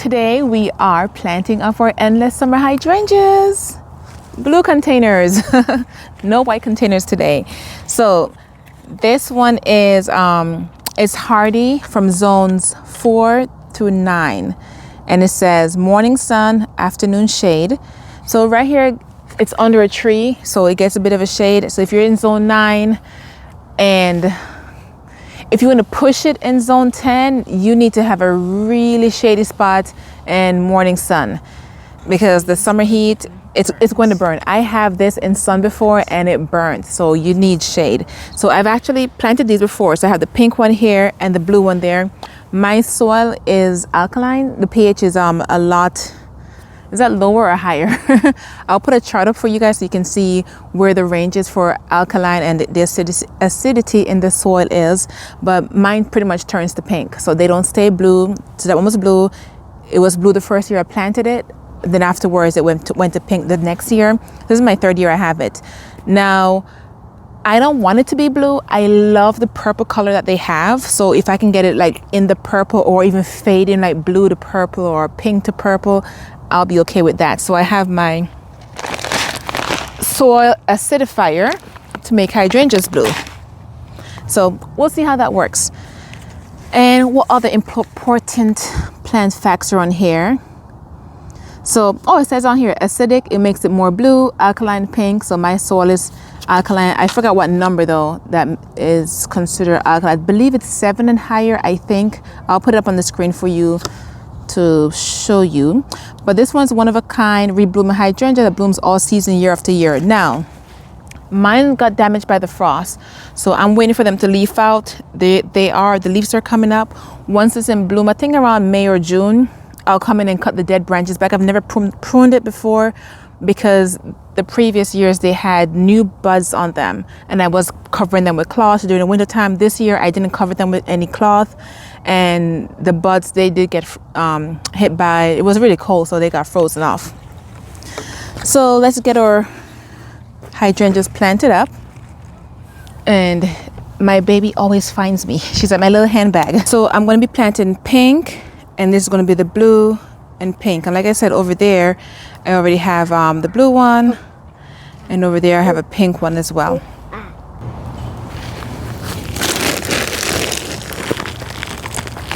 today we are planting up our endless summer hydrangeas. Blue containers, no white containers today. So this one is hardy from zones 4 to 9, and it says morning sun, afternoon shade. So right here it's under a tree, so it gets a bit of a shade. So if you're in zone 9 and if you want to push it in zone 10, you need to have a really shady spot and morning sun, because the summer heat, it's going to burn. I have this in sun before and it burned, so you need shade. So I've actually planted these before. So I have the pink one here and the blue one there. My soil is alkaline. The pH is a lot. Is that lower or higher? I'll put a chart up for you guys so you can see where the range is for alkaline and the acidity in the soil is. But mine pretty much turns to pink, so they don't stay blue. So that one was blue. It was blue the first year I planted it. Then afterwards it went to pink the next year. This is my 3rd year I have it. Now, I don't want it to be blue. I love the purple color that they have. So if I can get it like in the purple or even fading like blue to purple or pink to purple, I'll be okay with that. So I have my soil acidifier to make hydrangeas blue. So we'll see how that works. And what other important plant facts are on here? So, it says on here, acidic, it makes it more blue, alkaline pink. So my soil is alkaline. I forgot what number though that is considered alkaline. I believe it's 7 and higher, I think. I'll put it up on the screen for you to show you. But this one's one of a kind reblooming hydrangea that blooms all season, year after year. Now, mine got damaged by the frost, so I'm waiting for them to leaf out. The leaves are coming up. Once it's in bloom, I think around May or June, I'll come in and cut the dead branches back. I've never pruned it before because the previous years they had new buds on them and I was covering them with cloth during the winter time. This year I didn't cover them with any cloth, and the buds, they did get hit by, it was really cold, so they got frozen off. So let's get our hydrangeas planted up. And my baby always finds me. She's at my little handbag. So I'm going to be planting pink, and this is going to be the blue and pink. And like I said, over there I already have the blue one, and over there I have a pink one as well.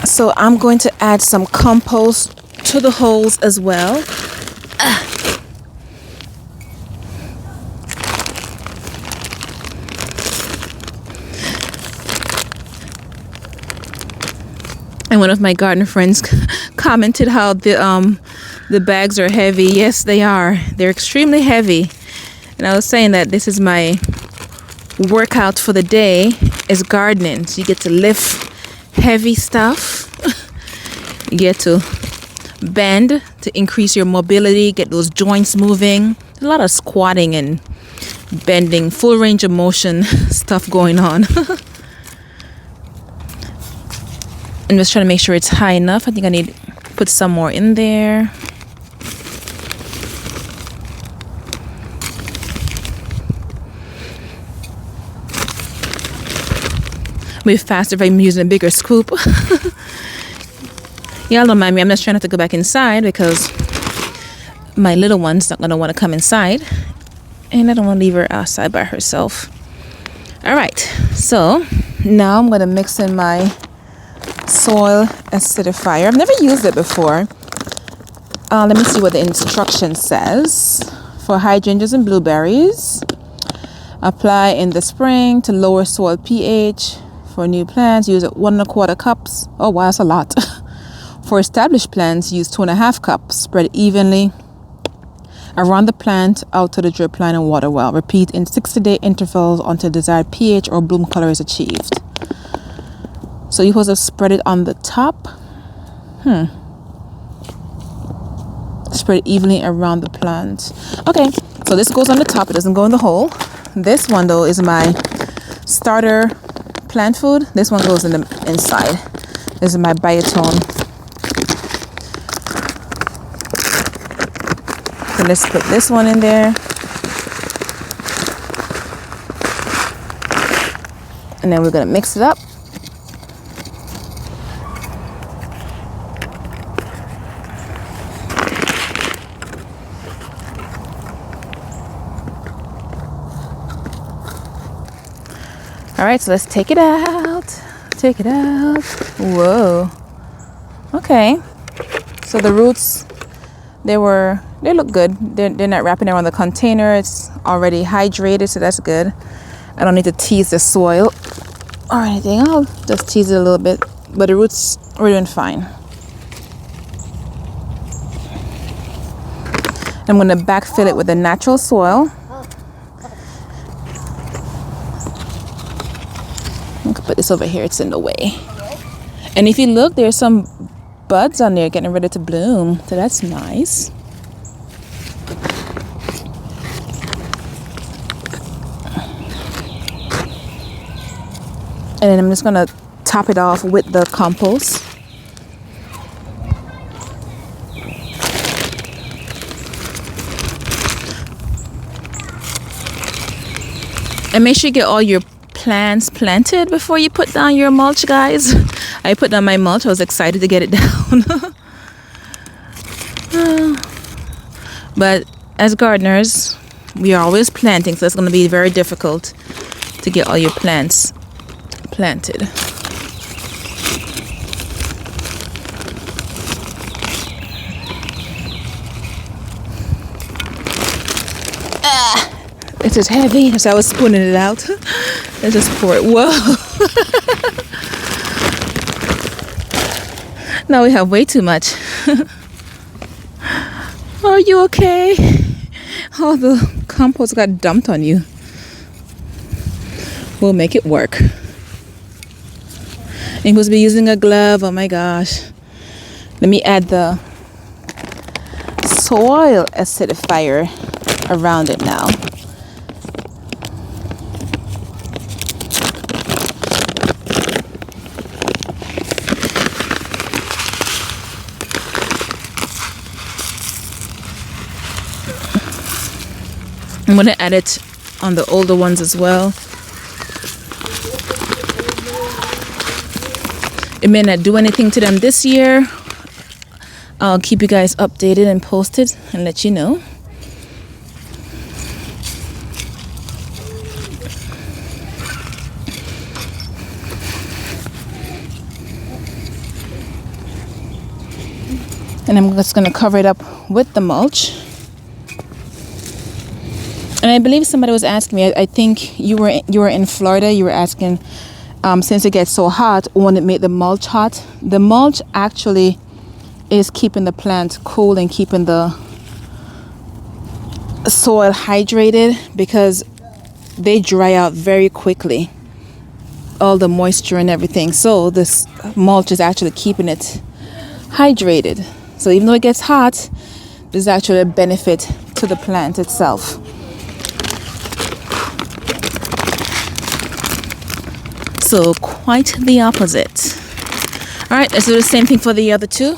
So I'm going to add some compost to the holes as well. And one of my garden friends commented how the bags are heavy. Yes, they are. They're extremely heavy. And I was saying that this is my workout for the day, is gardening. So you get to lift heavy stuff. You get to bend to increase your mobility, get those joints moving. A lot of squatting and bending, full range of motion stuff going on. I'm just trying to make sure it's high enough. I think I need to put some more in there. It'll be faster if I'm using a bigger scoop. Y'all don't mind me. I'm just trying not to go back inside because my little one's not going to want to come inside. And I don't want to leave her outside by herself. All right. So now I'm going to mix in my soil acidifier. I've never used it before. Let me see what the instruction says. For hydrangeas and blueberries, apply in the spring to lower soil pH. For new plants, use 1 1/4 cups. Oh wow, that's a lot. For established plants, use 2 1/2 cups. Spread evenly around the plant out to the drip line and water well. Repeat in 60-day intervals until desired pH or bloom color is achieved. So you're supposed to spread it on the top. Spread evenly around the plant. Okay, so this goes on the top. It doesn't go in the hole. This one though is my starter plant food. This one goes in the inside. This is my biotone. So let's put this one in there. And then we're gonna mix it up. right, so let's take it out. Take it out. Whoa. Okay. So the roots, they look good. They're not wrapping around the container. It's already hydrated, so that's good. I don't need to tease the soil or anything. I'll just tease it a little bit, but the roots are doing fine. I'm going to backfill it with the natural soil. I can put this over here, it's in the way. And if you look, there's some buds on there getting ready to bloom, so that's nice. And then I'm just gonna top it off with the compost. And make sure you get all your plants planted before you put down your mulch, guys. I put down my mulch. I was excited to get it down. But as gardeners, we are always planting, so it's going to be very difficult to get all your plants planted. It is heavy, so I was spooning it out. Let's just pour it. Whoa. Now we have way too much. Are you okay? All the compost got dumped on you. We'll make it work. You're supposed to be using a glove. Oh my gosh. Let me add the soil acidifier around it now. I'm going to add it on the older ones as well. It may not do anything to them this year. I'll keep you guys updated and posted and let you know. And I'm just going to cover it up with the mulch. And I believe somebody was asking me, I think you were in Florida, you were asking, since it gets so hot, won't it make the mulch hot? The mulch actually is keeping the plant cool and keeping the soil hydrated, because they dry out very quickly, all the moisture and everything. So this mulch is actually keeping it hydrated. So even though it gets hot, there's actually a benefit to the plant itself. So quite the opposite. All right, let's do the same thing for the other two.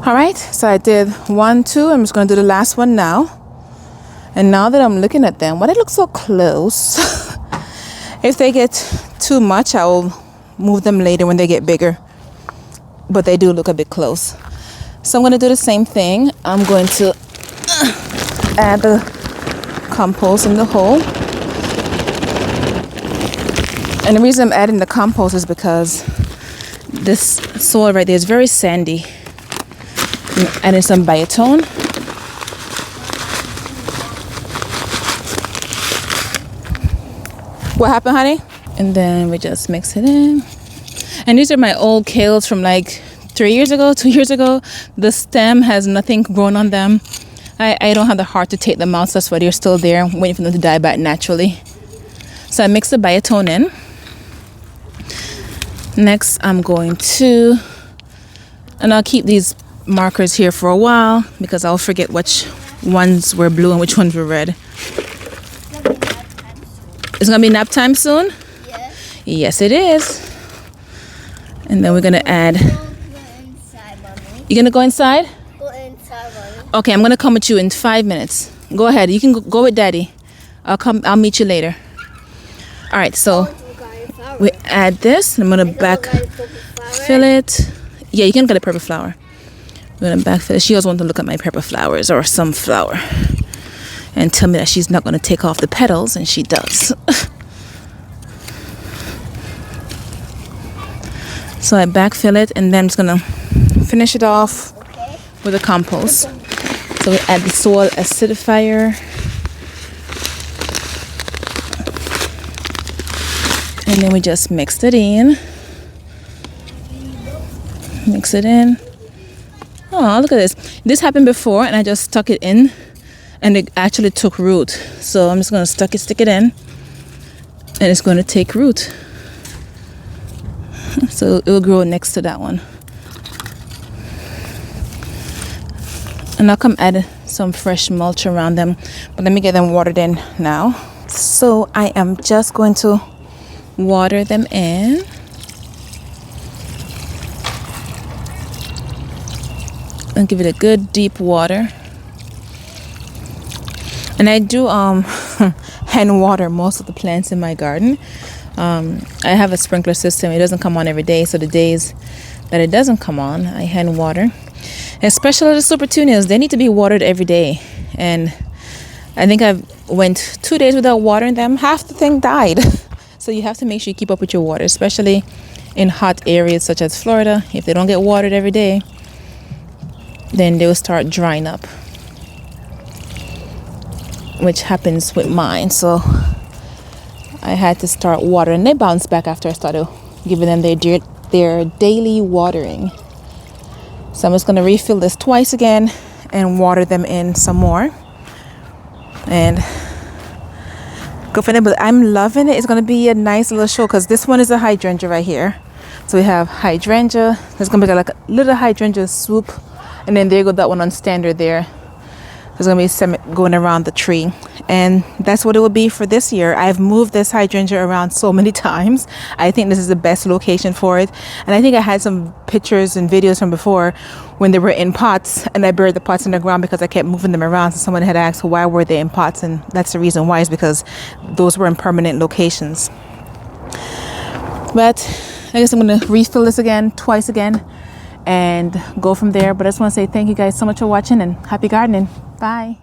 All right, so I did 1, 2. I'm just going to do the last one now. And now that I'm looking at them, why they look so close? If they get too much, I will move them later when they get bigger. But they do look a bit close. So I'm going to do the same thing. I'm going to add the compost in the hole. And the reason I'm adding the compost is because this soil right there is very sandy. I'm adding some biotone. What happened, honey? And then we just mix it in. And these are my old kales from like 3 years ago, 2 years ago. The stem has nothing grown on them. I don't have the heart to take them out, so that's why they're still there. I'm waiting for them to die back naturally. So I mix the biotone in. Next, I'm going to, and I'll keep these markers here for a while because I'll forget which ones were blue and which ones were red. It's gonna be nap time soon? Yeah. Yes, it is. And then we're gonna add. You gonna go inside? Go inside, Mommy. Okay, I'm gonna come with you in 5 minutes. Go ahead. You can go with Daddy. I'll meet you later. All right, so we add this. I'm gonna backfill it. Yeah, you can get a purple flower. We're gonna backfill it. She always wants to look at my purple flowers or some flower and tell me that she's not gonna take off the petals, and she does. So I backfill it, and then I'm just gonna finish it off with the compost. So we add the soil acidifier, and then we just mix it in. Mix it in. Oh, look at this. This happened before, and I just stuck it in, and it actually took root. So I'm just gonna stick it in, and it's going to take root. So it will grow next to that one. And I'll come add some fresh mulch around them, but let me get them watered in now. So I am just going to water them in. And give it a good deep water. And I do hand water most of the plants in my garden. I have a sprinkler system. It doesn't come on every day, so the days that it doesn't come on, I hand water. Especially the supertunias, they need to be watered every day. And I think I went 2 days without watering them. Half the thing died. So you have to make sure you keep up with your water, especially in hot areas such as Florida. If they don't get watered every day, then they will start drying up, which happens with mine. So I had to start watering. They bounced back after I started giving them their daily watering. So I'm just going to refill this twice again and water them in some more and go for them. But I'm loving it. It's going to be a nice little show because this one is a hydrangea right here. So we have hydrangea. There's going to be like a little hydrangea swoop, and then there you go, that one on standard there. There's going to be some going around the tree, and that's what it will be for this year. I've moved this hydrangea around so many times. I think this is the best location for it, and I think I had some pictures and videos from before when they were in pots, and I buried the pots in the ground because I kept moving them around. So someone had asked why were they in pots, and that's the reason why, is because those were in permanent locations. But I guess I'm going to refill this again, twice again, and go from there. But I just want to say thank you guys so much for watching, and happy gardening. Bye.